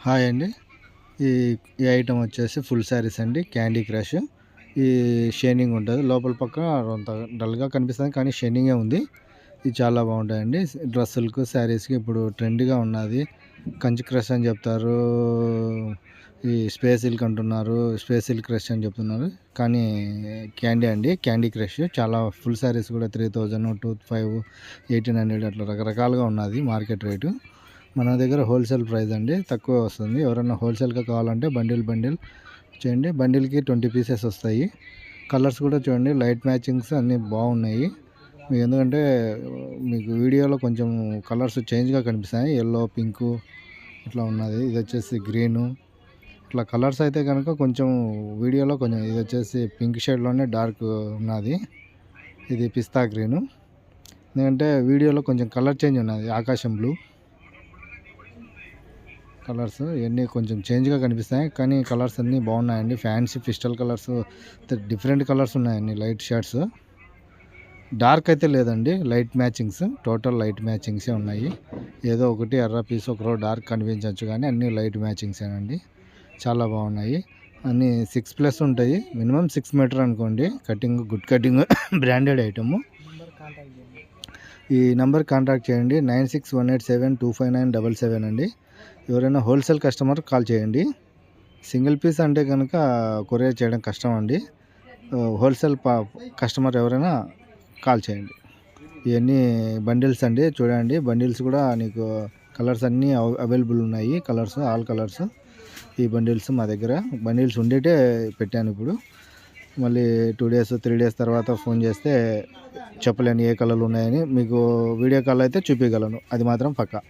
Hi అండి. ఈ ఈ ఐటెమ్ వచ్చేసి ఫుల్ శారీస్ అండి. Candy crush. ఈ షైనింగ్ ఉంటది. లోపల పక్క కొంత డల్‌గా కనిపిస్తది కానీ షైనింగే ఉంది. ఇది చాలా బాగుంటాయండి. డ్రెస్సులకు, శారీస్‌కి ఇప్పుడు ట్రెండ్‌గా ఉన్నది. కంచి క్రష్ అని చెప్తారు. ఈ స్పేస్ సిల్క్ అంటున్నారు. స్పేస్ సిల్క్ క్రష్ అని చెప్తున్నారు. కానీ క్యాండీ అండి. క్యాండీ క్రష్ చాలా ఫుల్ శారీస్ కూడా 3000, 2500, 1800 అట్లా రకరకాలుగా ఉన్నది మార్కెట్ రేటు. మన దగ్గర హోల్సేల్ ప్రైస్ అండి. తక్కువ వస్తుంది. ఎవరైనా హోల్సేల్‌గా కావాలంటే బండిల్ చేయండి. బండిల్‌కి 20 పీసెస్ వస్తాయి. కలర్స్ కూడా చూడండి లైట్ మ్యాచింగ్స్ అన్నీ బాగున్నాయి. మీకు ఎందుకంటే మీకు వీడియోలో కొంచెం కలర్స్ చేంజ్‌గా కనిపిస్తాయి. యెల్లో, పింకు ఇట్లా ఉన్నది. ఇది వచ్చేసి గ్రీను. ఇట్లా కలర్స్ అయితే కనుక కొంచెం వీడియోలో కొంచెం ఇది వచ్చేసి పింక్ షేడ్‌లోనే డార్క్ ఉన్నది. ఇది పిస్తా గ్రీను. ఎందుకంటే వీడియోలో కొంచెం కలర్ చేంజ్ ఉన్నది. ఆకాశం బ్లూ. కలర్స్ ఇవన్నీ కొంచెం చేంజ్‌గా కనిపిస్తాయి. కానీ కలర్స్ అన్నీ బాగున్నాయండి. Fancy pastel colours different colours ఉన్నాయండి. Light shades. డార్క్ అయితే లేదండి. Light matchings. టోటల్ లైట్ మ్యాచింగ్సే ఉన్నాయి. ఏదో ఒకటి ఎర్ర పీస్ ఒకరో డార్క్ కనిపించవచ్చు కానీ అన్నీ లైట్ మ్యాచింగ్సేనండి. చాలా బాగున్నాయి. అన్నీ 6+ ఉంటాయి. మినిమం 6 మీటర్ అనుకోండి. Cutting good cutting branded item. ఈ నెంబర్ కాంటాక్ట్ చేయండి. 9618725977 అండి. ఎవరైనా హోల్సేల్ కస్టమర్ కాల్ చేయండి. సింగిల్ పీస్ అంటే కనుక కొరియర్ చేయడం కష్టం అండి. హోల్సేల్ కస్టమర్ ఎవరైనా కాల్ చేయండి. ఇవన్నీ బండిల్స్ అండి. చూడండి బండిల్స్ కూడా నీకు కలర్స్ అన్నీ అవైలబుల్ ఉన్నాయి. Colours all colours. ఈ బండిల్స్ మా దగ్గర బండిల్స్ ఉండేటే పెట్టాను. ఇప్పుడు మళ్ళీ 2 డేస్ 3 డేస్ తర్వాత ఫోన్ చేస్తే చెప్పలేను ఏ కలర్లు ఉన్నాయని. మీకు వీడియో కాల్ అయితే చూపించగలను. అది మాత్రం పక్కా.